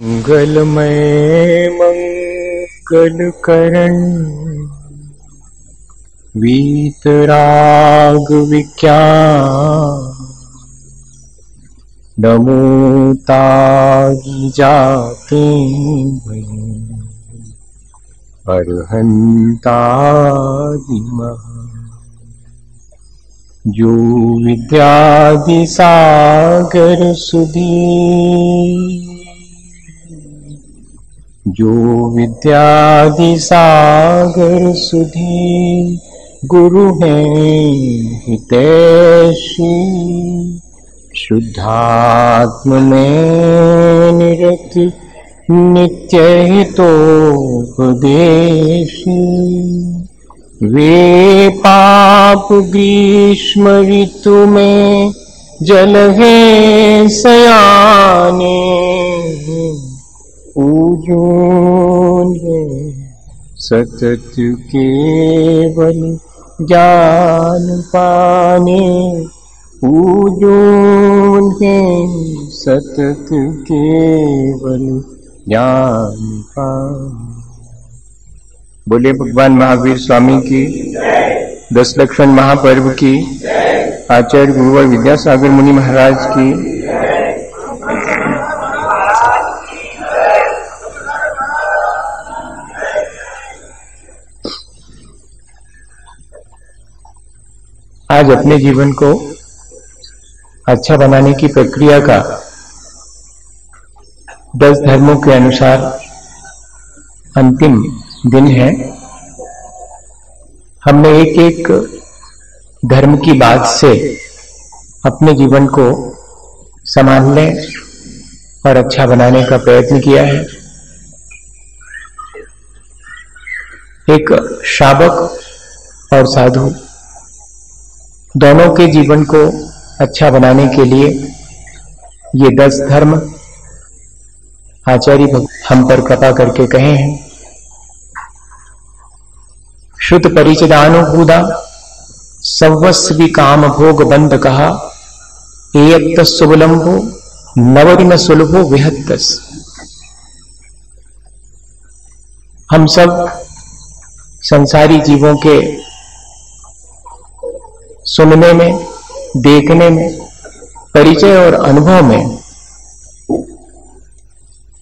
मंगलमय मंगलकरण वीतराग विज्ञान नमो तागी जाते अरहंतादि महा जो विद्यादि सागर सुधी जो विद्यादि सागर सुधी गुरु हैं हितैषी शुद्धात्म में निरत नित्य हितोपदेशी वे पाप ग्रीष्म ऋतु में जल है सयाने पूजोगे सतत केवल ज्ञान पाने पूजोगे सतत केवल ज्ञान पाने। बोले भगवान महावीर स्वामी की, 10 लक्षण महापर्व की, आचार्य गुरुवर विद्यासागर मुनि महाराज की। आज अपने जीवन को अच्छा बनाने की प्रक्रिया का 10 धर्मों के अनुसार अंतिम दिन है। हमने एक एक धर्म की बात से अपने जीवन को संभालने और अच्छा बनाने का प्रयत्न किया है। एक श्रावक और साधु दोनों के जीवन को अच्छा बनाने के लिए ये 10 धर्म आचार्य हम पर कृपा करके कहे हैं। शुद्ध परिचिदानुभूदा सर्वस्वी काम भोग बंद कहा एक सुबलंबो नवरिन सुलभो विहत्तस। हम सब संसारी जीवों के सुनने में, देखने में, परिचय और अनुभव में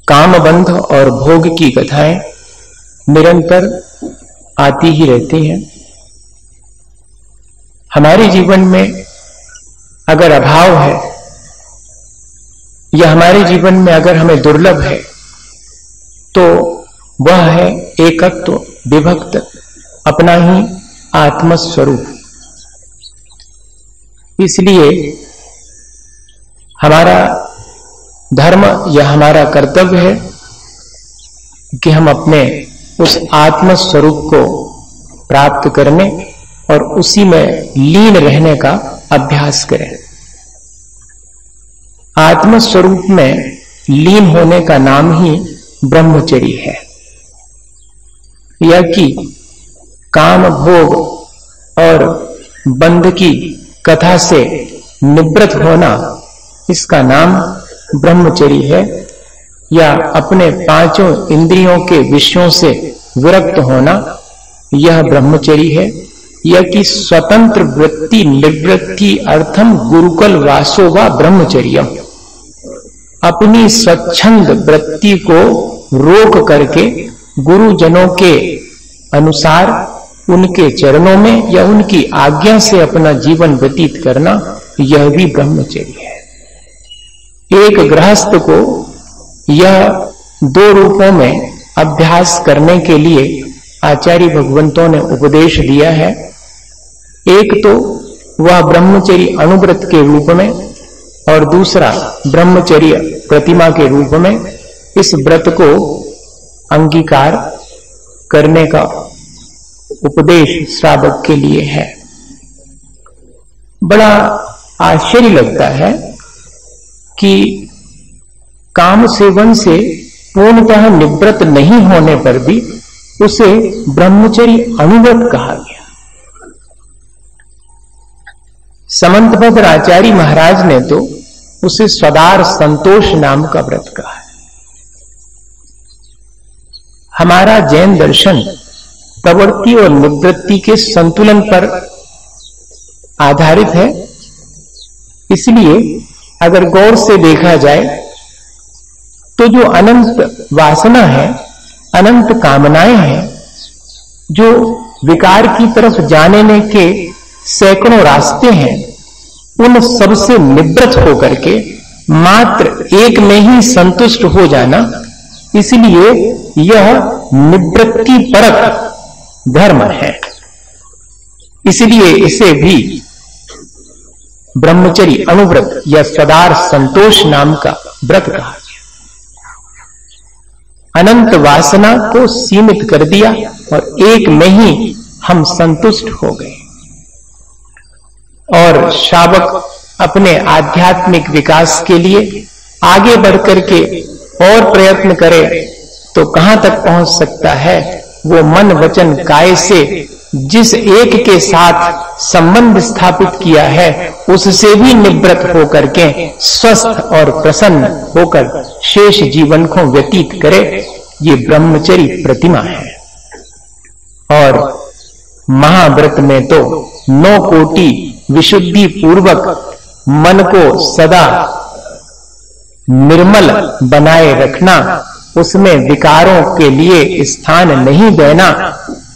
कामबंध और भोग की कथाएं निरंतर आती ही रहती हैं। हमारे जीवन में अगर अभाव है या हमारे जीवन में अगर हमें दुर्लभ है तो वह है एकत्व, विभक्त, अपना ही आत्मस्वरूप। इसलिए हमारा धर्म या हमारा कर्तव्य है कि हम अपने उस आत्म स्वरूप को प्राप्त करने और उसी में लीन रहने का अभ्यास करें। आत्म स्वरूप में लीन होने का नाम ही ब्रह्मचर्य है। यह कि काम भोग और बंध की कथा से निवृत्त होना, इसका नाम ब्रह्मचर्य है। या अपने 5 इंद्रियों के विषयों से विरक्त होना, यह ब्रह्मचर्य है। यह कि स्वतंत्र वृत्ति निवृत्ति अर्थम गुरुकुल वासो वा ब्रह्मचर्यम। अपनी स्वच्छंद वृत्ति को रोक करके गुरुजनों के अनुसार उनके चरणों में या उनकी आज्ञा से अपना जीवन व्यतीत करना, यह भी ब्रह्मचर्य है। एक गृहस्थ को यह 2 रूपों में अभ्यास करने के लिए आचार्य भगवंतों ने उपदेश दिया है। एक तो वह ब्रह्मचर्य अनुव्रत के रूप में और दूसरा ब्रह्मचर्य प्रतिमा के रूप में इस व्रत को अंगीकार करने का उपदेश श्रावक के लिए है। बड़ा आश्चर्य लगता है कि काम सेवन से पूर्णतः निवृत्त नहीं होने पर भी उसे ब्रह्मचर्य अनुव्रत कहा गया। समंतभद्र आचार्य महाराज ने तो उसे स्वदार संतोष नाम का व्रत कहा है। हमारा जैन दर्शन प्रवृत्ति और निवृत्ति के संतुलन पर आधारित है। इसलिए अगर गौर से देखा जाए तो जो अनंत वासना है, अनंत कामनाएं हैं, जो विकार की तरफ जाने के सैकड़ों रास्ते हैं, उन सबसे निवृत्त होकर के मात्र एक में ही संतुष्ट हो जाना, इसलिए यह निवृत्ति परक धर्म है। इसलिए इसे भी ब्रह्मचर्य अनुव्रत या सदार संतोष नाम का व्रत कहा गया। अनंत वासना को सीमित कर दिया और एक में ही हम संतुष्ट हो गए। और श्रावक अपने आध्यात्मिक विकास के लिए आगे बढ़कर के और प्रयत्न करे तो कहां तक पहुंच सकता है? वो मन वचन काया से जिस एक के साथ संबंध स्थापित किया है उससे भी निवृत्त होकर के स्वस्थ और प्रसन्न होकर शेष जीवन को व्यतीत करे, ये ब्रह्मचर्य प्रतिमा है। और महाव्रत में तो 9 कोटि विशुद्धि पूर्वक मन को सदा निर्मल बनाए रखना, उसमें विकारों के लिए स्थान नहीं देना,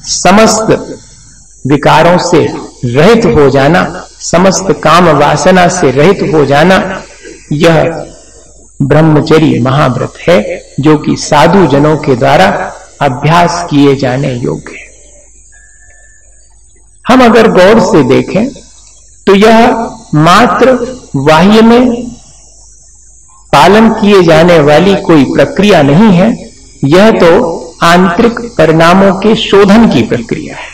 समस्त विकारों से रहित हो जाना, समस्त काम वासना से रहित हो जाना, यह ब्रह्मचर्य महाव्रत है जो कि साधु जनों के द्वारा अभ्यास किए जाने योग्य है। हम अगर गौर से देखें तो यह मात्र बाह्य में पालन किए जाने वाली कोई प्रक्रिया नहीं है, यह तो आंतरिक परिणामों के शोधन की प्रक्रिया है।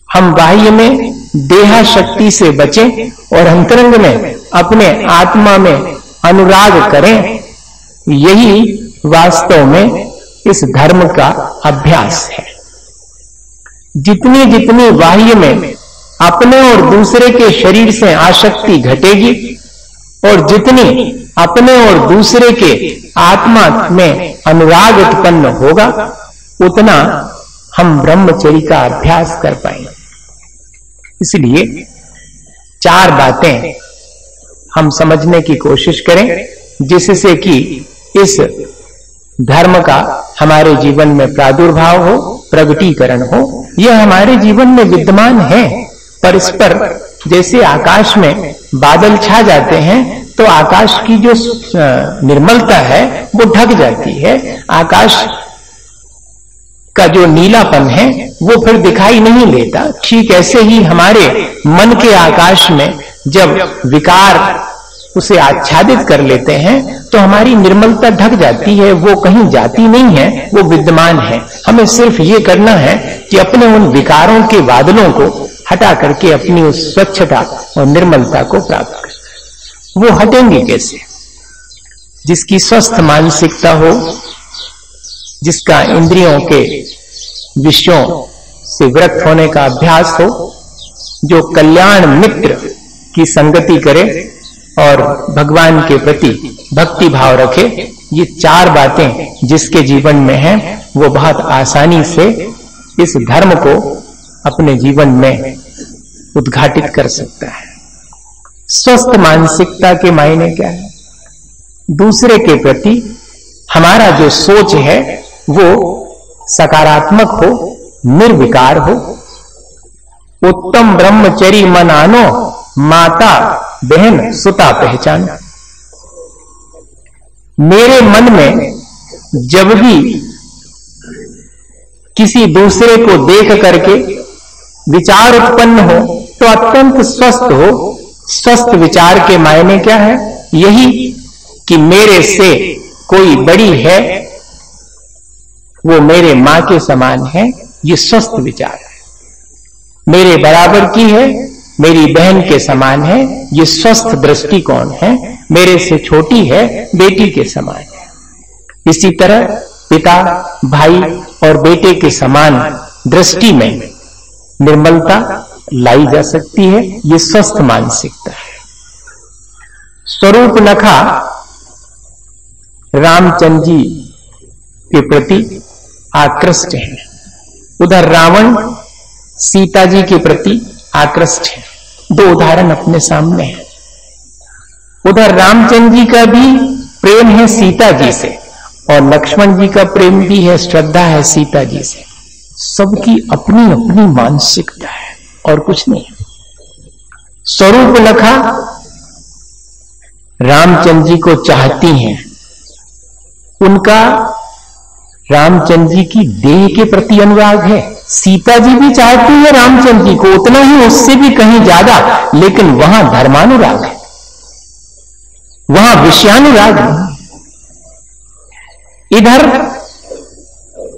हम बाह्य में देहा शक्ति से बचें और अंतरंग में अपने आत्मा में अनुराग करें, यही वास्तव में इस धर्म का अभ्यास है। जितनी जितनी बाह्य में अपने और दूसरे के शरीर से आसक्ति घटेगी और जितनी अपने और दूसरे के आत्मा में अनुराग उत्पन्न होगा, उतना हम ब्रह्मचर्य का अभ्यास कर पाएंगे। इसलिए 4 बातें हम समझने की कोशिश करें जिससे कि इस धर्म का हमारे जीवन में प्रादुर्भाव हो, प्रगटीकरण हो। यह हमारे जीवन में विद्यमान है, पर इस पर जैसे आकाश में बादल छा जाते हैं तो आकाश की जो निर्मलता है वो ढक जाती है, आकाश का जो नीलापन है वो फिर दिखाई नहीं देता। ठीक ऐसे ही हमारे मन के आकाश में जब विकार उसे आच्छादित कर लेते हैं तो हमारी निर्मलता ढक जाती है, वो कहीं जाती नहीं है, वो विद्यमान है। हमें सिर्फ ये करना है कि अपने उन विकारों के बादलों को हटा करके अपनी उस स्वच्छता और निर्मलता को प्राप्त करें। वो हटेंगे कैसे? जिसकी स्वस्थ मानसिकता हो, जिसका इंद्रियों के विषयों से विरक्त होने का अभ्यास हो, जो कल्याण मित्र की संगति करे और भगवान के प्रति भक्ति भाव रखे, ये 4 बातें जिसके जीवन में हैं वो बहुत आसानी से इस धर्म को अपने जीवन में उद्घाटित कर सकता है। स्वस्थ मानसिकता के मायने क्या है? दूसरे के प्रति हमारा जो सोच है वो सकारात्मक हो, निर्विकार हो। उत्तम ब्रह्मचर्य मन आनो, माता बहन सुता पहचानो। मेरे मन में जब भी किसी दूसरे को देख करके विचार उत्पन्न हो तो अत्यंत स्वस्थ हो। स्वस्थ विचार के मायने क्या है? यही कि मेरे से कोई बड़ी है, वो मेरे मां के समान है, ये स्वस्थ विचार है। मेरे बराबर की है, मेरी बहन के समान है, ये स्वस्थ दृष्टिकोण है। मेरे से छोटी है, बेटी के समान है। इसी तरह पिता, भाई और बेटे के समान दृष्टि में निर्मलता लाई जा सकती है, ये स्वस्थ मानसिकता है। स्वरूप नखा रामचंद्र जी के प्रति आकृष्ट है, उधर रावण सीता जी के प्रति आकृष्ट है। दो उदाहरण अपने सामने हैं। उधर रामचंद्र जी का भी प्रेम है सीता जी से और लक्ष्मण जी का प्रेम भी है, श्रद्धा है सीता जी से। सबकी अपनी अपनी मानसिकता है और कुछ नहीं। स्वरूप लखा रामचंद्र जी को चाहती हैं, उनका रामचंद्र जी की देह के प्रति अनुराग है। सीता जी भी चाहती है रामचंद्र जी को, उतना ही उससे भी कहीं ज्यादा, लेकिन वहां धर्मानुराग है, वहां विषयानुराग है। इधर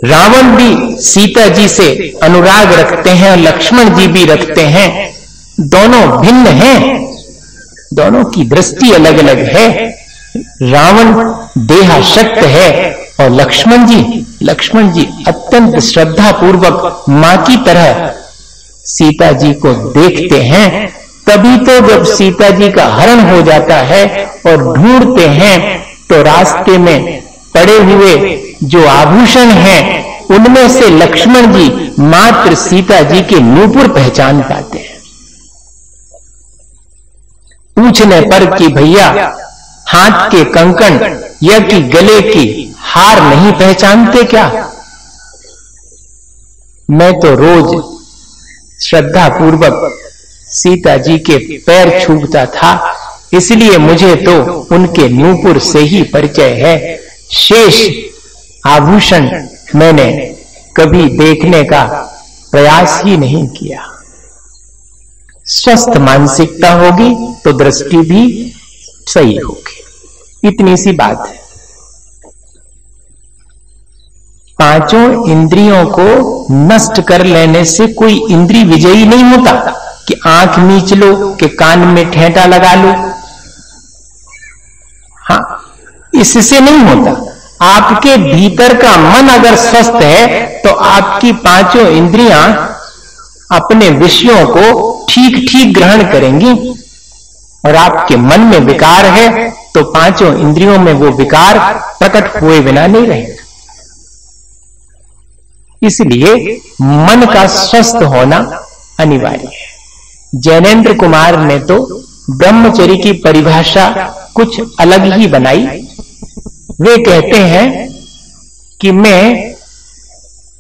रावण भी सीता जी से अनुराग रखते हैं और लक्ष्मण जी भी रखते हैं। दोनों भिन्न हैं, दोनों की दृष्टि अलग अलग है। रावण देहाशक्त है और लक्ष्मण जी अत्यंत श्रद्धा पूर्वक मां की तरह सीता जी को देखते हैं। तभी तो जब सीता जी का हरण हो जाता है और ढूंढते हैं तो रास्ते में पड़े हुए जो आभूषण हैं उनमें से लक्ष्मण जी मात्र सीता जी के नूपुर पहचान पाते हैं। पूछने पर कि भैया हाथ के कंकण या कि गले की हार नहीं पहचानते क्या? मैं तो रोज श्रद्धा पूर्वक सीता जी के पैर छूता था, इसलिए मुझे तो उनके नूपुर से ही परिचय है। शेष आभूषण मैंने कभी देखने का प्रयास ही नहीं किया। स्वस्थ मानसिकता होगी तो दृष्टि भी सही होगी। इतनी सी बात है। पांचों इंद्रियों को नष्ट कर लेने से कोई इंद्रिय विजयी नहीं होता कि आंख मीच लो कि कान में ठेंटा लगा लो। हाँ, इससे नहीं होता। आपके भीतर का मन अगर स्वस्थ है तो आपकी पांचों इंद्रियां अपने विषयों को ठीक ठीक ग्रहण करेंगी, और आपके मन में विकार है तो पांचों इंद्रियों में वो विकार प्रकट हुए बिना नहीं रहेगा। इसलिए मन का स्वस्थ होना अनिवार्य है। जैनेन्द्र कुमार ने तो ब्रह्मचर्य की परिभाषा कुछ अलग ही बनाई। वे कहते हैं कि मैं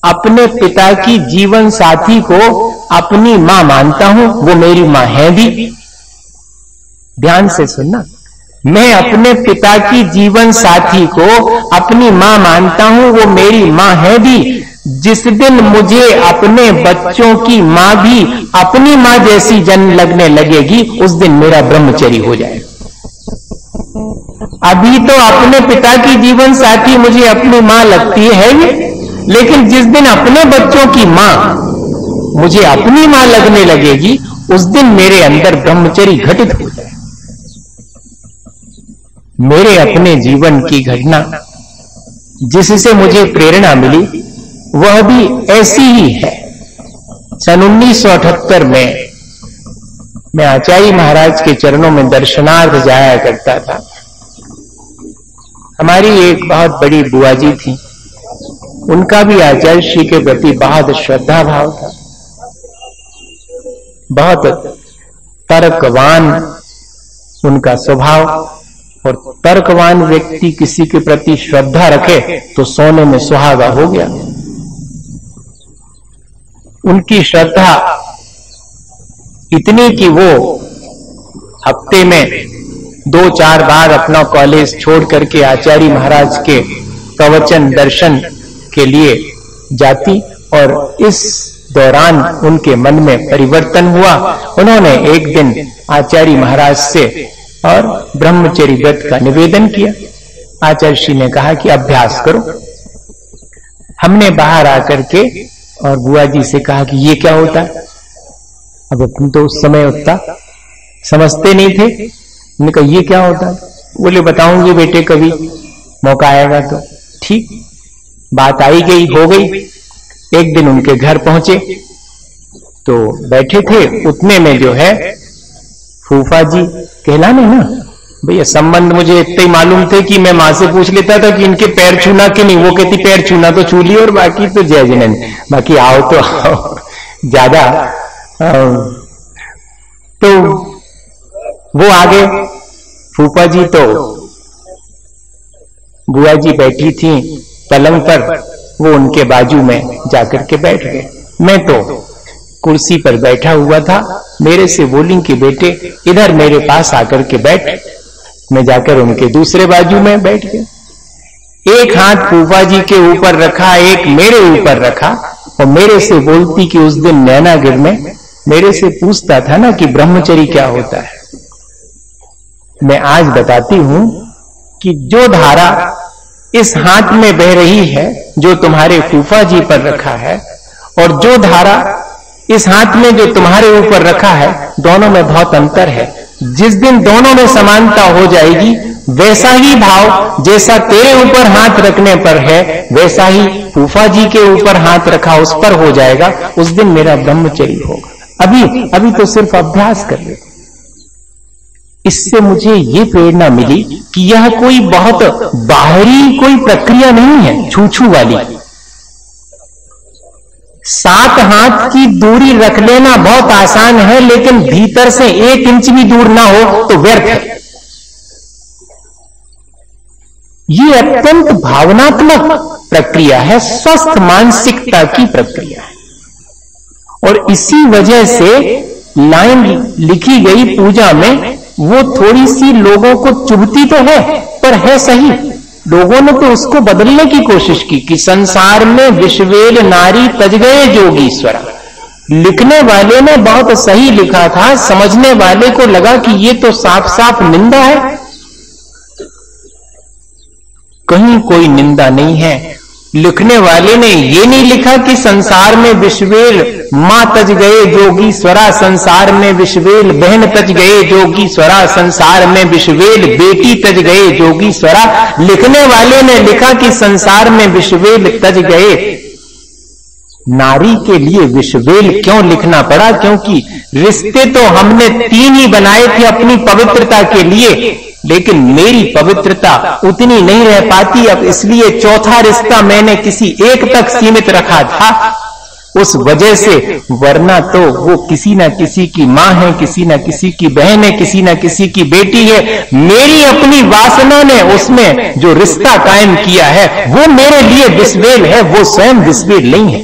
अपने पिता की जीवन साथी को अपनी मां मानता हूं, वो मेरी मां है भी। ध्यान से सुनना, मैं अपने पिता की जीवन साथी को अपनी मां मानता हूं, वो मेरी मां है भी। जिस दिन मुझे अपने बच्चों की मां भी अपनी मां जैसी जन लगने लगेगी, उस दिन मेरा ब्रह्मचर्य हो जाएगा। अभी तो अपने पिता की जीवन साथी मुझे अपनी मां लगती है भी, लेकिन जिस दिन अपने बच्चों की मां मुझे अपनी मां लगने लगेगी, उस दिन मेरे अंदर ब्रह्मचर्य घटित हो जाए। मेरे अपने जीवन की घटना जिससे मुझे प्रेरणा मिली वह भी ऐसी ही है। सन 1978 में मैं आचार्य महाराज के चरणों में दर्शनार्थ जाया करता था। हमारी एक बहुत बड़ी बुआ जी थी, उनका भी आचार्य श्री के प्रति बहुत श्रद्धा भाव था। बहुत तर्कवान उनका स्वभाव, और तर्कवान व्यक्ति किसी के प्रति श्रद्धा रखे तो सोने में सुहागा हो गया। उनकी श्रद्धा इतनी कि वो हफ्ते में 2-4 बार अपना कॉलेज छोड़ करके आचार्य महाराज के प्रवचन दर्शन के लिए जाती, और इस दौरान उनके मन में परिवर्तन हुआ। उन्होंने एक दिन आचार्य महाराज से और ब्रह्मचर्य व्रत का निवेदन किया। आचार्य श्री ने कहा कि अभ्यास करो। हमने बाहर आकर के और बुआ जी से कहा कि ये क्या होता है। अब अपन तो उस समय उतना समझते नहीं थे। उन्होंने कहा ये क्या होता है। बोले बताऊंगी बेटे, कभी मौका आएगा तो। ठीक, बात आई गई, हो गई। एक दिन उनके घर पहुंचे तो बैठे थे, उतने में जो है फूफा जी कहलाने ना, भैया संबंध मुझे इतने ही मालूम थे कि मैं मां से पूछ लेता था कि इनके पैर छूना कि नहीं, वो कहती पैर छूना तो छू ली और बाकी तो जय जनन, बाकी आओ तो आओ ज्यादा। तो वो आगे फूफा जी तो बुआ जी बैठी थी पलंग पर, वो उनके बाजू में जाकर के बैठ गए। मैं तो कुर्सी पर बैठा हुआ था, मेरे से बोली कि बेटे इधर मेरे पास आकर के बैठ। मैं जाकर उनके दूसरे बाजू में बैठ गया। एक हाथ फूफा जी के ऊपर रखा, एक मेरे ऊपर रखा, और मेरे से बोलती कि उस दिन नैनागिर में मेरे से पूछता था ना कि ब्रह्मचर्य क्या होता है। मैं आज बताती हूं कि जो धारा इस हाथ में बह रही है जो तुम्हारे फूफा जी पर रखा है, और जो धारा इस हाथ में जो तुम्हारे ऊपर रखा है, दोनों में बहुत अंतर है। जिस दिन दोनों में समानता हो जाएगी, वैसा ही भाव जैसा तेरे ऊपर हाथ रखने पर है, वैसा ही फूफा जी के ऊपर हाथ रखा उस पर हो जाएगा। उस दिन मेरा ब्रह्मचर्य होगा। अभी तो सिर्फ अभ्यास कर ले। इससे मुझे ये प्रेरणा मिली कि यह कोई बहुत बाहरी कोई प्रक्रिया नहीं है, छू वाली। 7 हाथ की दूरी रख लेना बहुत आसान है, लेकिन भीतर से 1 इंच भी दूर ना हो तो व्यर्थ है। ये अत्यंत भावनात्मक प्रक्रिया है, स्वस्थ मानसिकता की प्रक्रिया है। और इसी वजह से लाइन लिखी गई पूजा में वो थोड़ी सी लोगों को चुभती तो है, पर है सही। लोगों ने तो उसको बदलने की कोशिश की कि संसार में विश्वेल नारी तज गए जोगीश्वरा। लिखने वाले ने बहुत सही लिखा था, समझने वाले को लगा कि ये तो साफ साफ निंदा है। कहीं कोई निंदा नहीं है। लिखने वाले ने ये नहीं लिखा कि संसार में विश्वेल मां तज गए जोगी स्वरा, संसार में विश्वेल बहन तज गए जोगी स्वरा, संसार में विश्वेल बेटी तज गए जोगी स्वरा। लिखने वाले ने लिखा कि संसार में विश्वेल तज गए। नारी के लिए विश्वेल क्यों लिखना पड़ा? क्योंकि रिश्ते तो हमने 3 ही बनाए थे अपनी पवित्रता के लिए, लेकिन मेरी पवित्रता उतनी नहीं रह पाती अब, इसलिए चौथा रिश्ता मैंने किसी एक तक सीमित रखा था। उस वजह से, वरना तो वो किसी ना किसी की मां है, किसी ना किसी की बहन है, किसी ना किसी की बेटी है। मेरी अपनी वासना ने उसमें जो रिश्ता कायम किया है वो मेरे लिए विश्वेल है, वो स्वयं विश्वेल नहीं है।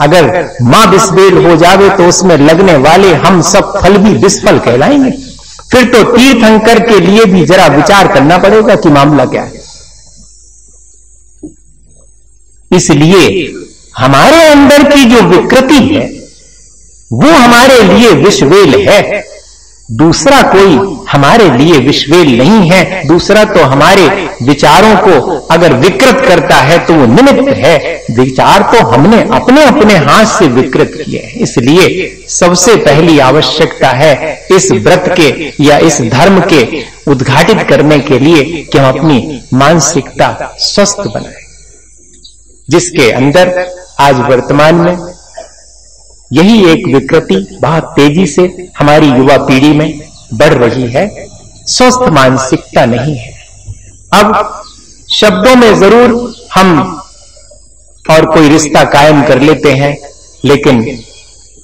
अगर मां विश्वेल हो जावे तो उसमें लगने वाले हम सब फल भी विश्फल कहलाएंगे। फिर तो तीर्थंकर के लिए भी जरा विचार करना पड़ेगा कि मामला क्या है। इसलिए हमारे अंदर की जो विकृति है वो हमारे लिए विश्वेल है, दूसरा कोई हमारे लिए विश्वेल नहीं है। दूसरा तो हमारे विचारों को अगर विकृत करता है तो वो निमित्त है। विचार तो हमने अपने अपने हाथ से विकृत किए हैं। इसलिए सबसे पहली आवश्यकता है इस व्रत के या इस धर्म के उद्घाटित करने के लिए कि हम अपनी मानसिकता स्वस्थ बनाएं, जिसके अंदर आज वर्तमान में यही एक विकृति बहुत तेजी से हमारी युवा पीढ़ी में बढ़ रही है। स्वस्थ मानसिकता नहीं है। अब शब्दों में जरूर हम और कोई रिश्ता कायम कर लेते हैं, लेकिन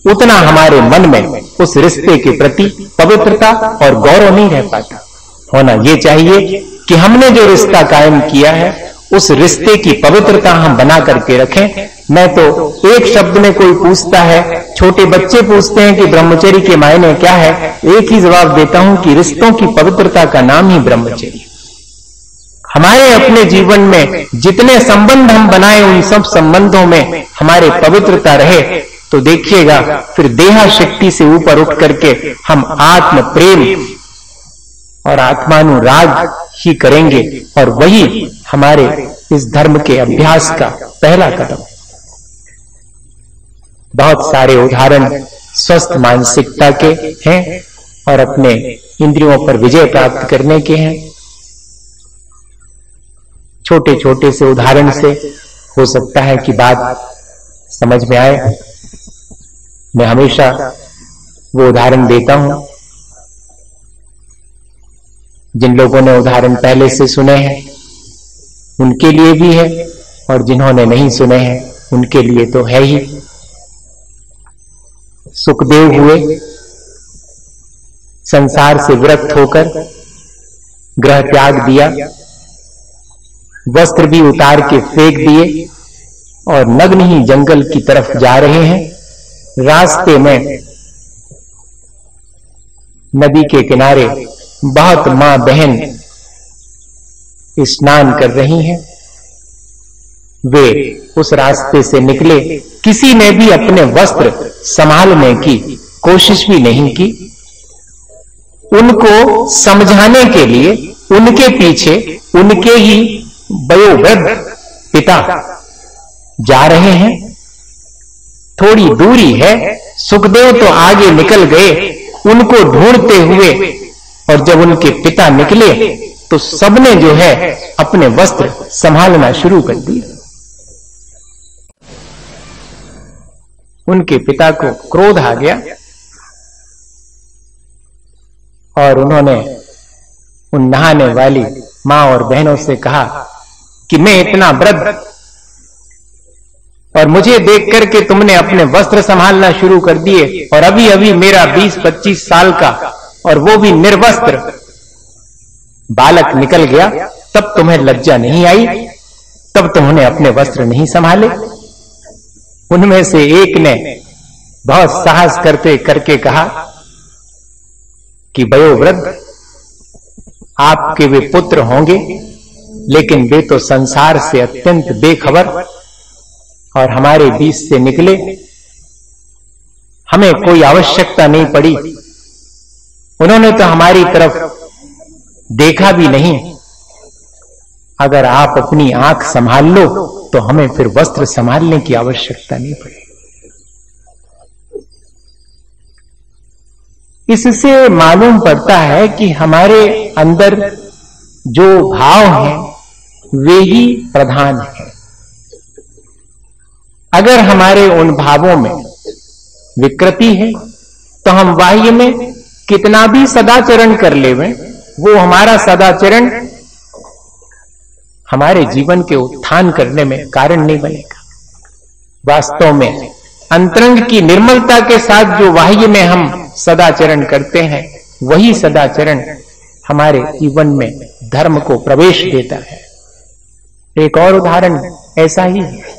उतना हमारे मन में उस रिश्ते के प्रति पवित्रता और गौरव नहीं रह पाता। होना यह चाहिए कि हमने जो रिश्ता कायम किया है उस रिश्ते की पवित्रता हम बना करके रखें। मैं तो एक शब्द में कोई पूछता है, छोटे बच्चे पूछते हैं कि ब्रह्मचर्य के मायने क्या है, एक ही जवाब देता हूं कि रिश्तों की पवित्रता का नाम ही ब्रह्मचर्य। हमारे अपने जीवन में जितने संबंध हम बनाए उन सब संबंधों में हमारे पवित्रता रहे तो देखिएगा फिर देहा शक्ति से ऊपर उठ करके हम आत्म प्रेम और आत्मानुराग ही करेंगे, और वही हमारे इस धर्म के अभ्यास का पहला कदम। बहुत सारे उदाहरण स्वस्थ मानसिकता के हैं और अपने इंद्रियों पर विजय प्राप्त करने के हैं। छोटे छोटे से उदाहरण से हो सकता है कि बात समझ में आए। मैं हमेशा वो उदाहरण देता हूं। जिन लोगों ने उदाहरण पहले से सुने हैं उनके लिए भी है, और जिन्होंने नहीं सुने हैं उनके लिए तो है ही। सुखदेव हुए, संसार से विरक्त होकर ग्रह त्याग दिया, वस्त्र भी उतार के फेंक दिए और नग्न ही जंगल की तरफ जा रहे हैं। रास्ते में नदी के किनारे बहुत मां बहन स्नान कर रही हैं। वे उस रास्ते से निकले, किसी ने भी अपने वस्त्र संभालने की कोशिश भी नहीं की। उनको समझाने के लिए उनके पीछे उनके ही वयोवृद्ध पिता जा रहे हैं। थोड़ी दूरी है, सुखदेव तो आगे निकल गए उनको ढूंढते हुए, और जब उनके पिता निकले तो सबने जो है अपने वस्त्र संभालना शुरू कर दिया। उनके पिता को क्रोध आ गया और उन्होंने उन नहाने वाली मां और बहनों से कहा कि मैं इतना वृद्ध और मुझे देख करके तुमने अपने वस्त्र संभालना शुरू कर दिए, और अभी अभी मेरा 20-25 साल का और वो भी निर्वस्त्र बालक निकल गया, तब तुम्हें लज्जा नहीं आई? तब तुमने अपने वस्त्र नहीं संभाले? उनमें से एक ने बहुत साहस करते करके कहा कि वयोवृद्ध, आपके वे पुत्र होंगे, लेकिन वे तो संसार से अत्यंत बेखबर और हमारे बीच से निकले, हमें कोई आवश्यकता नहीं पड़ी, उन्होंने तो हमारी तरफ देखा भी नहीं। अगर आप अपनी आंख संभाल लो तो हमें फिर वस्त्र संभालने की आवश्यकता नहीं पड़ेगी। इससे मालूम पड़ता है कि हमारे अंदर जो भाव हैं वे ही प्रधान हैं। अगर हमारे उन भावों में विकृति है तो हम बाह्य में कितना भी सदाचरण कर लेवें, वो हमारा सदाचरण हमारे जीवन के उत्थान करने में कारण नहीं बनेगा। वास्तव में अंतरंग की निर्मलता के साथ जो बाह्य में हम सदाचरण करते हैं, वही सदाचरण हमारे जीवन में धर्म को प्रवेश देता है। एक और उदाहरण ऐसा ही है,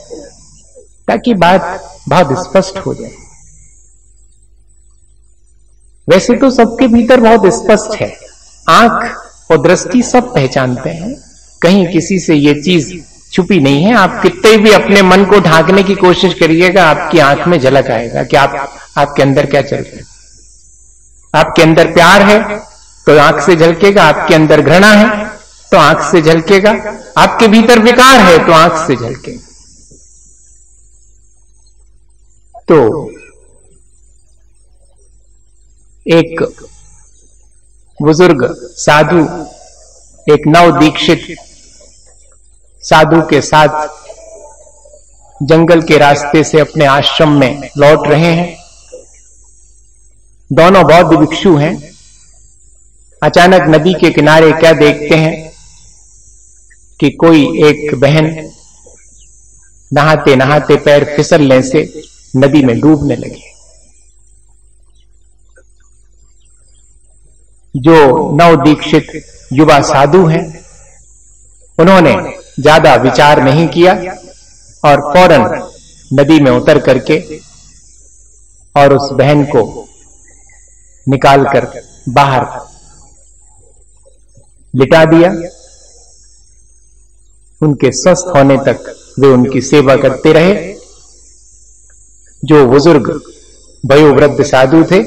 ताकि बात बहुत स्पष्ट हो जाए। वैसे तो सबके भीतर बहुत स्पष्ट है, आंख और दृष्टि सब पहचानते हैं, कहीं किसी से ये चीज छुपी नहीं है। आप कितने भी अपने मन को ढांकने की कोशिश करिएगा, आपकी आंख में झलक आएगा कि आपके अंदर क्या चल रहा है। आपके अंदर प्यार है तो आंख से झलकेगा, आपके अंदर घृणा है तो आंख से झलकेगा, आपके भीतर विकार है तो आंख से झलकेगा। तो एक बुजुर्ग साधु एक नव दीक्षित साधु के साथ जंगल के रास्ते से अपने आश्रम में लौट रहे हैं। दोनों बौद्ध भिक्षु हैं। अचानक नदी के किनारे क्या देखते हैं कि कोई एक बहन नहाते नहाते पैर फिसलने से नदी में डूबने लगी। जो नव दीक्षित युवा साधु हैं, उन्होंने ज्यादा विचार नहीं किया और फौरन नदी में उतर करके और उस बहन को निकालकर बाहर लिटा दिया। उनके स्वस्थ होने तक वे उनकी सेवा करते रहे। जो बुजुर्ग वयोवृद्ध साधु थे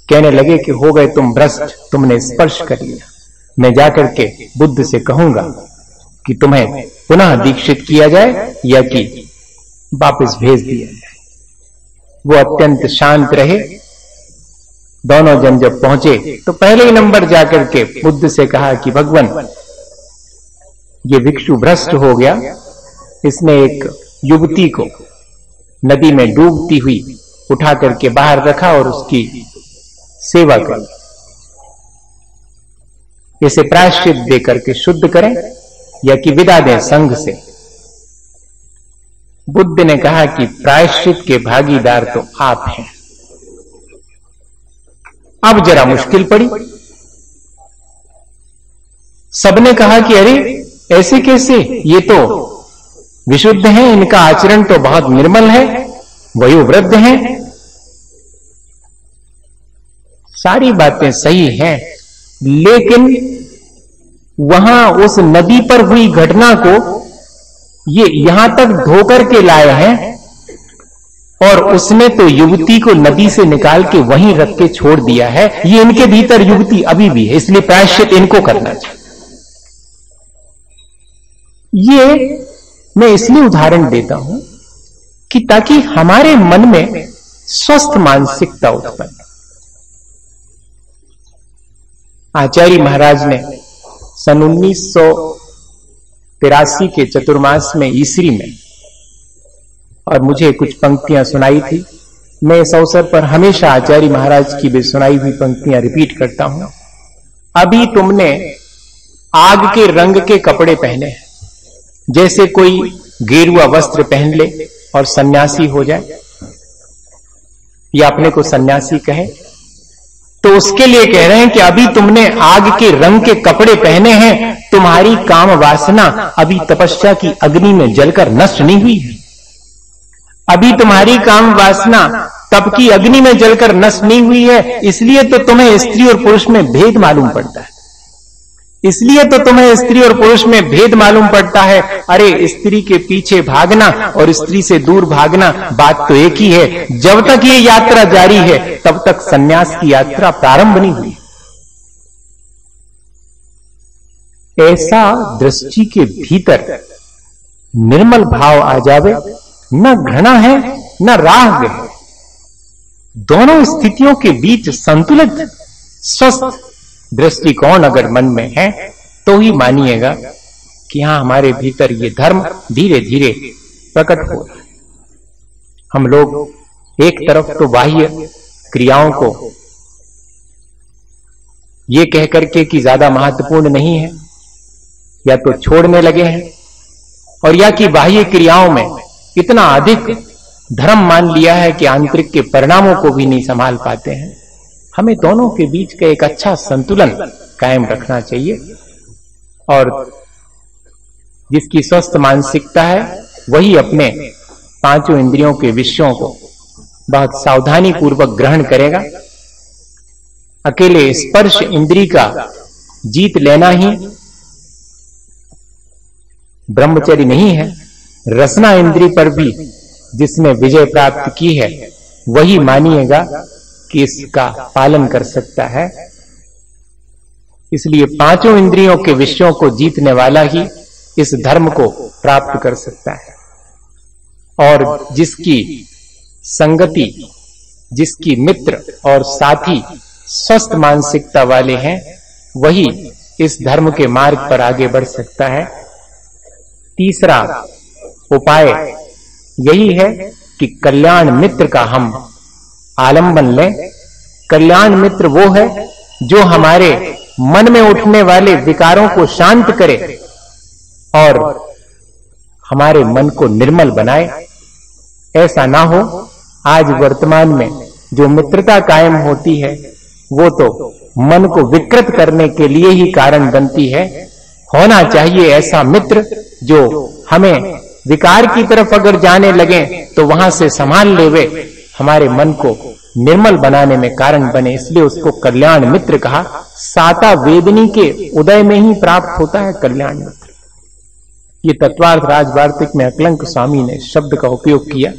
कहने लगे कि हो गए तुम भ्रष्ट, तुमने स्पर्श कर लिया, मैं जाकर के बुद्ध से कहूंगा कि तुम्हें पुनः दीक्षित किया जाए या कि वापस भेज दिया जाए। वो अत्यंत शांत रहे। दोनों जन जब पहुंचे तो पहले ही नंबर जाकर के बुद्ध से कहा कि भगवान, ये भिक्षु भ्रष्ट हो गया, इसने एक युवती को नदी में डूबती हुई उठा करके बाहर रखा और उसकी सेवा करी। इसे प्रायश्चित देकर के शुद्ध करें या कि विदा दें संघ से। बुद्ध ने कहा कि प्रायश्चित के भागीदार तो आप हैं। अब जरा मुश्किल पड़ी। सबने कहा कि अरे ऐसे कैसे, ये तो विशुद्ध हैं, इनका आचरण तो बहुत निर्मल है, वयोवृद्ध हैं। सारी बातें सही हैं, लेकिन वहां उस नदी पर हुई घटना को ये यहां तक धोकर के लाए हैं और उसने तो युवती को नदी से निकाल के वहीं रख के छोड़ दिया है। ये इनके भीतर युवती अभी भी है, इसलिए प्रायश्चित इनको करना चाहिए। ये मैं इसलिए उदाहरण देता हूं कि ताकि हमारे मन में स्वस्थ मानसिकता उत्पन्न। आचार्य महाराज ने सन 1983 के चतुर्मास में ईसरी में और मुझे कुछ पंक्तियां सुनाई थी। मैं इस अवसर पर हमेशा आचार्य महाराज की भी सुनाई हुई पंक्तियां रिपीट करता हूं। अभी तुमने आग के रंग के कपड़े पहने हैं, जैसे कोई गेरुआ वस्त्र पहन ले और सन्यासी हो जाए या अपने को सन्यासी कहे, तो उसके लिए कह रहे हैं कि अभी तुमने आग के रंग के कपड़े पहने हैं, तुम्हारी काम वासना अभी तपस्या की अग्नि में जलकर नष्ट नहीं हुई है। अभी तुम्हारी काम वासना तप की अग्नि में जलकर नष्ट नहीं हुई है, इसलिए तो तुम्हें स्त्री और पुरुष में भेद मालूम पड़ता है। इसलिए तो तुम्हें स्त्री और पुरुष में भेद मालूम पड़ता है। अरे स्त्री के पीछे भागना और स्त्री से दूर भागना बात तो एक ही है। जब तक ये यात्रा जारी है तब तक सन्यास की यात्रा प्रारंभ नहीं हुई। ऐसा दृष्टि के भीतर निर्मल भाव आ जावे, न घृणा है न राग है, दोनों स्थितियों के बीच संतुलित स्वस्थ दृष्टिकोण अगर मन में है तो ही मानिएगा कि हां हमारे भीतर ये धर्म धीरे धीरे प्रकट हो रहा है। हम लोग एक तरफ तो बाह्य क्रियाओं को ये कह करके कि ज्यादा महत्वपूर्ण नहीं है या तो छोड़ने लगे हैं, और या कि बाह्य क्रियाओं में इतना अधिक धर्म मान लिया है कि आंतरिक के परिणामों को भी नहीं संभाल पाते हैं। हमें दोनों के बीच का एक अच्छा संतुलन कायम रखना चाहिए, और जिसकी स्वस्थ मानसिकता है वही अपने पांचों इंद्रियों के विषयों को बहुत सावधानी पूर्वक ग्रहण करेगा। अकेले स्पर्श इंद्री का जीत लेना ही ब्रह्मचर्य नहीं है। रसना इंद्री पर भी जिसने विजय प्राप्त की है वही मानिएगा कि इसका पालन कर सकता है। इसलिए पांचों इंद्रियों के विषयों को जीतने वाला ही इस धर्म को प्राप्त कर सकता है, और जिसकी संगति, जिसकी मित्र और साथी स्वस्थ मानसिकता वाले हैं वही इस धर्म के मार्ग पर आगे बढ़ सकता है। तीसरा उपाय यही है कि कल्याण मित्र का हम आलंबन लें। कल्याण मित्र वो है जो हमारे मन में उठने वाले विकारों को शांत करे और हमारे मन को निर्मल बनाए। ऐसा ना हो आज वर्तमान में जो मित्रता कायम होती है वो तो मन को विकृत करने के लिए ही कारण बनती है। होना चाहिए ऐसा मित्र जो हमें विकार की तरफ अगर जाने लगे तो वहां से संभाल लेवे, हमारे मन को निर्मल बनाने में कारण बने। इसलिए उसको कल्याण मित्र कहा। साता वेदनी के उदय में ही प्राप्त होता है कल्याण मित्र। ये तत्वार्थ राजवार्तिक में अकलंक स्वामी ने शब्द का उपयोग किया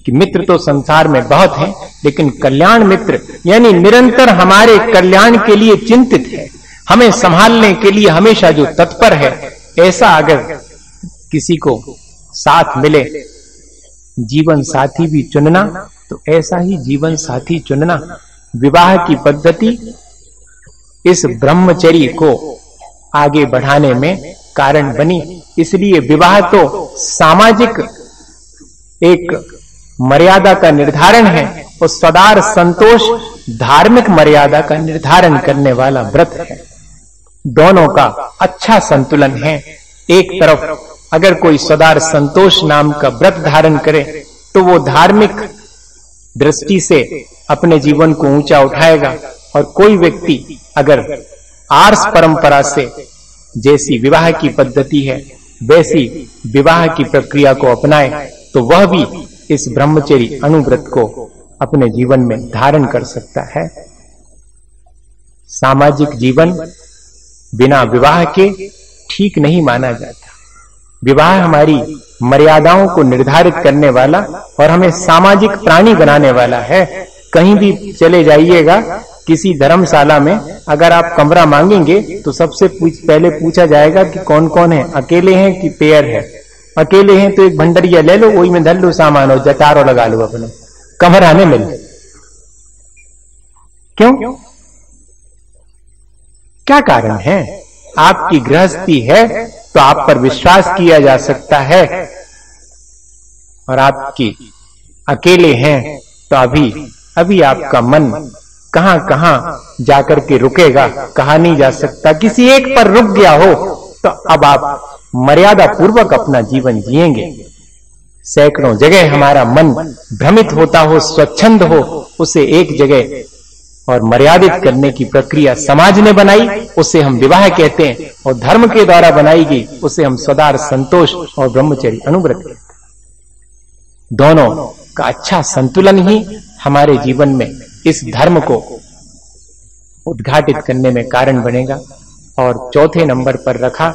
कि मित्र तो संसार में बहुत हैं, लेकिन कल्याण मित्र यानी निरंतर हमारे कल्याण के लिए चिंतित है, हमें संभालने के लिए हमेशा जो तत्पर है, ऐसा अगर किसी को साथ मिले, जीवन साथी भी चुनना तो ऐसा ही जीवन साथी चुनना। विवाह की पद्धति इस ब्रह्मचर्य को आगे बढ़ाने में कारण बनी। इसलिए विवाह तो सामाजिक एक मर्यादा का निर्धारण है और सदार संतोष धार्मिक मर्यादा का निर्धारण करने वाला व्रत है। दोनों का अच्छा संतुलन है। एक तरफ अगर कोई सदार संतोष नाम का व्रत धारण करे तो वो धार्मिक दृष्टि से अपने जीवन को ऊंचा उठाएगा, और कोई व्यक्ति अगर आर्ष परंपरा से जैसी विवाह की पद्धति है वैसी विवाह की प्रक्रिया को अपनाए तो वह भी इस ब्रह्मचर्य अनुव्रत को अपने जीवन में धारण कर सकता है। सामाजिक जीवन बिना विवाह के ठीक नहीं माना जाता। विवाह हमारी मर्यादाओं को निर्धारित करने वाला और हमें सामाजिक प्राणी बनाने वाला है। कहीं भी चले जाइएगा, किसी धर्मशाला में अगर आप कमरा मांगेंगे तो सबसे पहले पूछा जाएगा कि कौन कौन है, अकेले हैं कि पेयर है। अकेले हैं तो एक भंडरिया ले लो, वही में धर लो सामान और जटारो लगा लो, अपने कमरा में मिल। क्यों? क्या कारण है? आपकी गृहस्थी है तो आप पर विश्वास किया जा सकता है, और आपकी अकेले हैं तो अभी आपका मन कहां कहां जाकर के रुकेगा कहा नहीं जा सकता। किसी एक पर रुक गया हो तो अब आप मर्यादा पूर्वक अपना जीवन जिएंगे। सैकड़ों जगह हमारा मन भ्रमित होता हो, स्वच्छंद हो, उसे एक जगह और मर्यादित करने की प्रक्रिया समाज ने बनाई, उसे हम विवाह कहते हैं, और धर्म के द्वारा बनाई गई उसे हम सदार संतोष और ब्रह्मचर्य अनुव्रत कहते हैं। दोनों का अच्छा संतुलन ही हमारे जीवन में इस धर्म को उद्घाटित करने में कारण बनेगा। और चौथे नंबर पर रखा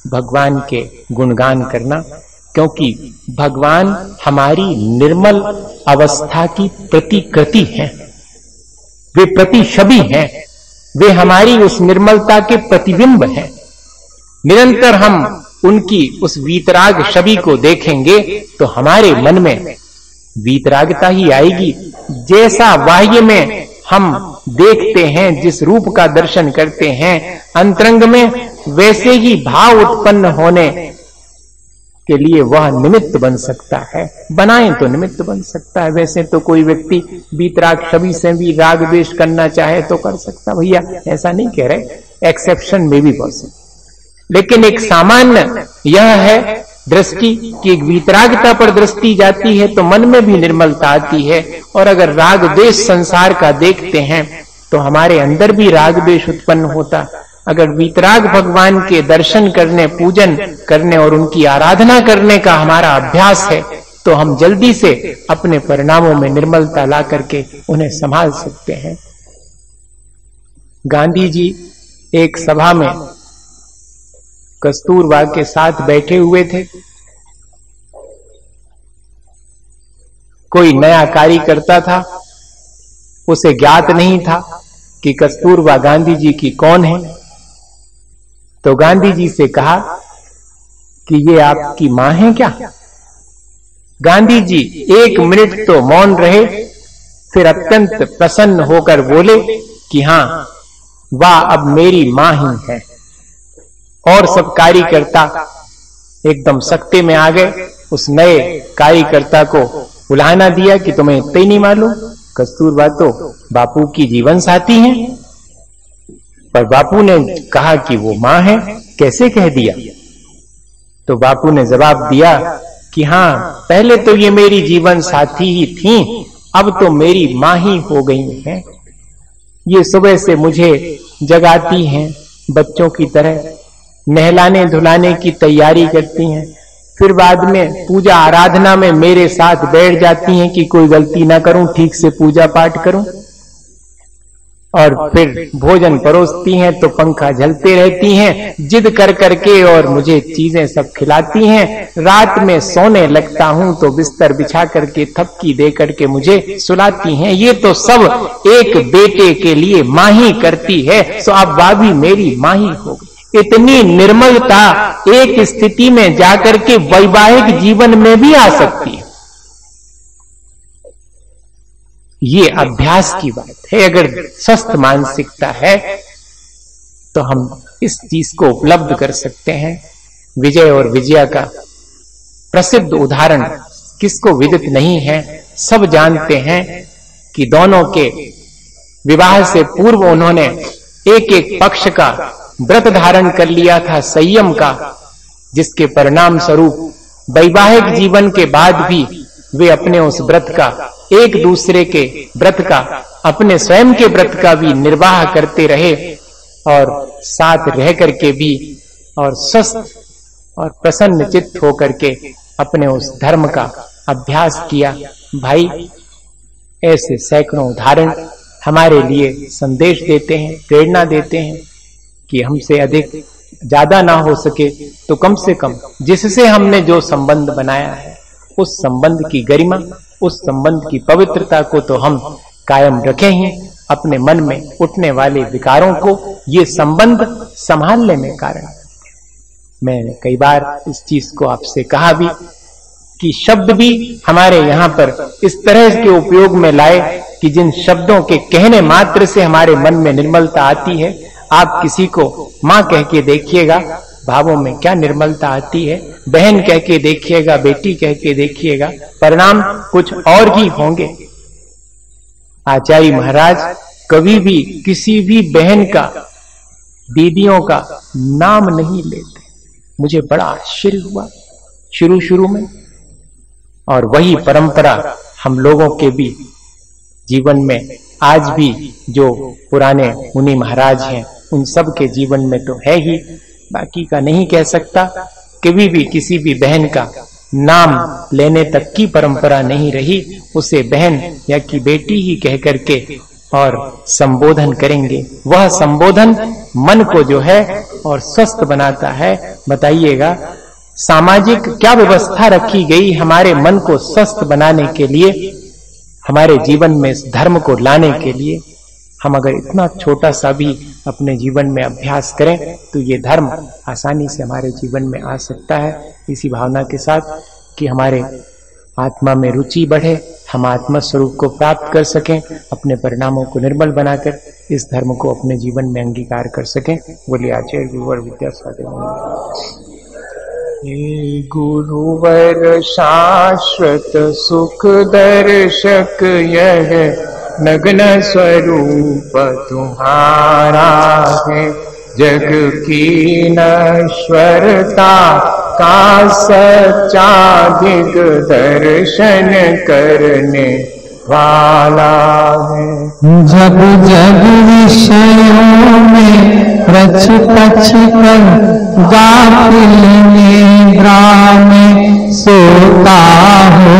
भगवान के गुणगान करना, क्योंकि भगवान हमारी निर्मल अवस्था की प्रतिकृति हैं, वे प्रतिछवि हैं, वे हमारी उस निर्मलता के प्रतिबिंब हैं। निरंतर हम उनकी उस वीतराग छवि को देखेंगे तो हमारे मन में वीतरागता ही आएगी। जैसा बाह्य में हम देखते हैं, जिस रूप का दर्शन करते हैं अंतरंग में, वैसे ही भाव उत्पन्न होने के लिए वह निमित्त बन सकता है। बनाएं तो निमित्त बन सकता है। वैसे तो कोई व्यक्ति वीतराग छवि से भी राग द्वेष करना चाहे तो कर सकता, भैया ऐसा नहीं कह रहे, एक्सेप्शन में भी पॉसिबल। लेकिन एक सामान्य यह है दृष्टि कि एक वीतरागता पर दृष्टि जाती है तो मन में भी निर्मलता आती है। और अगर राग द्वेष संसार का देखते हैं तो हमारे अंदर भी राग द्वेष उत्पन्न होता। अगर वीतराग भगवान के दर्शन करने, पूजन करने और उनकी आराधना करने का हमारा अभ्यास है तो हम जल्दी से अपने परिणामों में निर्मलता ला करके उन्हें संभाल सकते हैं। गांधी जी एक सभा में कस्तूरबा के साथ बैठे हुए थे। कोई नया कार्यकर्ता था, उसे ज्ञात नहीं था कि कस्तूरबा गांधी जी की कौन है। तो गांधी जी से कहा कि ये आपकी मां है क्या? गांधी जी 1 मिनट तो मौन रहे, फिर अत्यंत प्रसन्न होकर बोले कि हां, वाह, अब मेरी मां ही है। और सब कार्यकर्ता एकदम सकते में आ गए। उस नए कार्यकर्ता को उलाहना दिया कि तुम्हें इतना ही नहीं मालूम, कस्तूरबा तो बापू की जीवन साथी हैं। पर बापू ने कहा कि वो मां है, कैसे कह दिया? तो बापू ने जवाब दिया कि हां, पहले तो ये मेरी जीवन साथी ही थी, अब तो मेरी मां ही हो गई हैं। ये सुबह से मुझे जगाती हैं, बच्चों की तरह नहलाने धुलाने की तैयारी करती हैं, फिर बाद में पूजा आराधना में मेरे साथ बैठ जाती हैं कि कोई गलती ना करूं, ठीक से पूजा पाठ करूं, और फिर भोजन परोसती हैं तो पंखा झलते रहती हैं, जिद कर करके, और मुझे चीजें सब खिलाती हैं। रात में सोने लगता हूं तो बिस्तर बिछा करके थपकी दे करके मुझे सुलाती हैं। ये तो सब एक बेटे के लिए मां ही करती है, सो अब भाभी मेरी मां ही हो गई। इतनी निर्मलता एक स्थिति में जाकर के वैवाहिक जीवन में भी आ सकती है। ये अभ्यास की बात है। अगर स्वस्थ मानसिकता है तो हम इस चीज को उपलब्ध कर सकते हैं। विजय और विजया का प्रसिद्ध उदाहरण किसको विदित नहीं है, सब जानते हैं कि दोनों के विवाह से पूर्व उन्होंने एक एक पक्ष का व्रत धारण कर लिया था संयम का, जिसके परिणाम स्वरूप वैवाहिक जीवन के बाद भी वे अपने उस व्रत का, एक दूसरे के व्रत का, अपने स्वयं के व्रत का भी निर्वाह करते रहे और साथ रह करके भी और स्वस्थ और प्रसन्न चित्त होकर के अपने उस धर्म का अभ्यास किया। भाई, ऐसे सैकड़ों उदाहरण हमारे लिए संदेश देते हैं, प्रेरणा देते हैं कि हमसे अधिक ज्यादा ना हो सके तो कम से कम जिससे हमने जो संबंध बनाया है उस संबंध की गरिमा, उस संबंध की पवित्रता को तो हम कायम रखें ही। अपने मन में उठने वाले विकारों को ये संबंध संभालने में कारण। मैंने कई बार इस चीज को आपसे कहा भी कि शब्द भी हमारे यहाँ पर इस तरह के उपयोग में लाए कि जिन शब्दों के कहने मात्र से हमारे मन में निर्मलता आती है। आप किसी को माँ कह के देखिएगा, भावों में क्या निर्मलता आती है। बहन कह के देखिएगा, बेटी कह के देखिएगा, परिणाम कुछ और ही होंगे। आचार्य महाराज कभी भी किसी भी बहन का, दीदियों का नाम नहीं लेते। मुझे बड़ा आश्चर्य हुआ शुरू में, और वही परंपरा हम लोगों के भी जीवन में आज भी जो पुराने मुनि महाराज हैं उन सब के जीवन में तो है ही, बाकी का नहीं कह सकता। कभी भी किसी भी बहन का नाम लेने तक की परंपरा नहीं रही। उसे बहन या कि बेटी ही कह करके और संबोधन करेंगे। वह संबोधन मन को जो है और स्वस्थ बनाता है। बताइएगा सामाजिक क्या व्यवस्था रखी गई हमारे मन को स्वस्थ बनाने के लिए, हमारे जीवन में इस धर्म को लाने के लिए। हम अगर इतना छोटा सा भी अपने जीवन में अभ्यास करें तो ये धर्म आसानी से हमारे जीवन में आ सकता है। इसी भावना के साथ कि हमारे आत्मा में रुचि बढ़े, हम आत्मा स्वरूप को प्राप्त कर सकें, अपने परिणामों को निर्मल बनाकर इस धर्म को अपने जीवन में अंगीकार कर सकें। बोलिए आचार्य गुरुवर विद्यासागर। हे गुरुवर शाश्वत सुख दर्शक, यह नग्न स्वरूप तुम्हारा है। जग की नश्वरता का सच्चा दिग्दर्शन करने वाला है। जब जब विषयों में रच पच कर गाफिल निद्रा में सोता हो,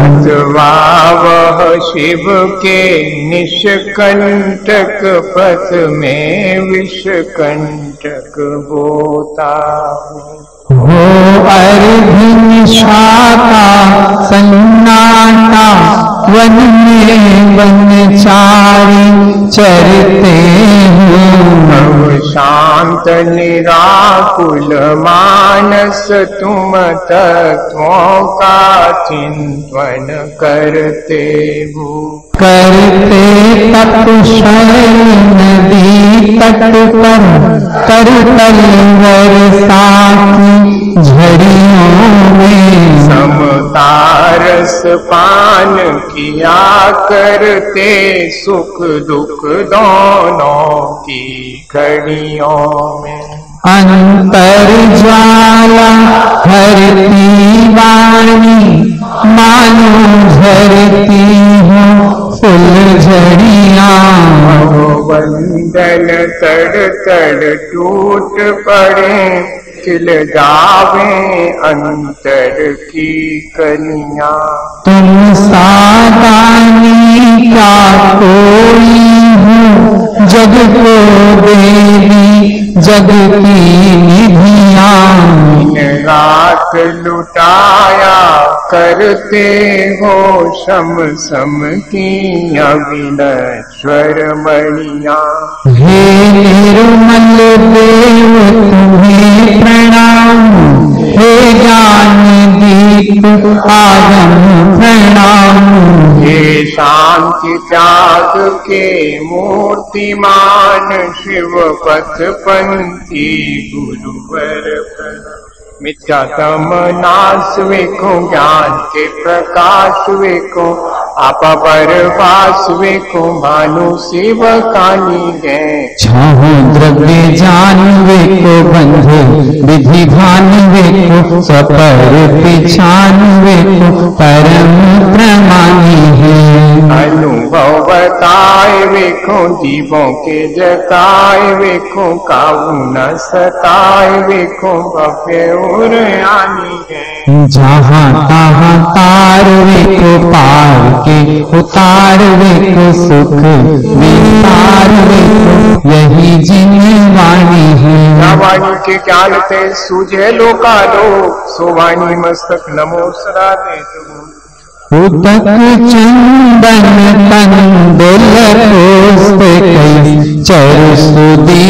अथवा वह शिव के निष्कंटक पथ में विषकंटक बोता हो अर्घ्य शाखा सन्नाटा, वन में वनचारी चरते हो। शांत निराकुल मानस तुम तत्वों का चिंतन करते हो। करते तप शैल नदी तट पर, करतल वर्षा की झड़ियों में। समतारस पान किया करते, सुख दुख दोनों की घड़ियों में। अंतर ज्वाला हरती वाणी, मानो झरती हो फुल झड़ियां। वंदन तड़ तड़ टूट पड़े, खिल जावे अंतर की कलियां। तुम सादानी का कोई हो, जग को देवी जग की निधियां। दिन रात लुटाया करते हो, शम सम की अविनश्वर मणियां। हे निर्मल देव तुम्हें प्रणाम, हे ज्ञान दीप आगम प्रणाम। हे शांति त्याग के मूर्तिमान, शिव पथ पंथी गुरुवर प्रणाम। मिथ्या तम नाश वेखो, ज्ञान के प्रकाश वेखो, आप पर वास वेखो भानु शिव कानी गए। छाहु द्रव्य जान वेको बंधु विधि भान वेको सपर पिछान वेको परम प्रमाणी है। अनुभव बताए वेखो जीवों के जताए वेखो काबू न सताए वेखो भव्य उर आनी है। जहाँ तहाँ तार वेको पार के उतार वेको सुख विस्तार वेको यही जिनवाणी है। वाणी के ज्ञान ते सूझे लोकालो सोवाणी मस्तक नमो सदा दे। उदक चंदन तन दुलकोस्त कई चरु सुदी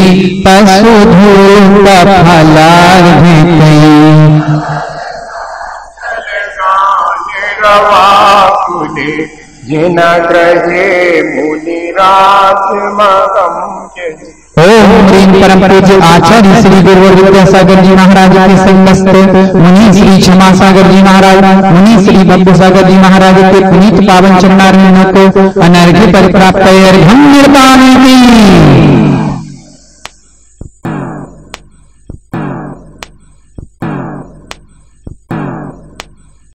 पशु धूप फलार्घ कई। जिना ग्रहे मुनिराज मगम। ओम ह्रीं परम पूज्य आचार्य श्री गुरुवर विद्यासागर जी महाराज के समस्त मुनि श्री क्षमा सागर जी महाराज मुनि श्री भक्त सागर जी महाराज के पुनीत पावन चरणारविंदों को अनर्घ्य पर प्राप्त अर्घ्यं निर्मामि।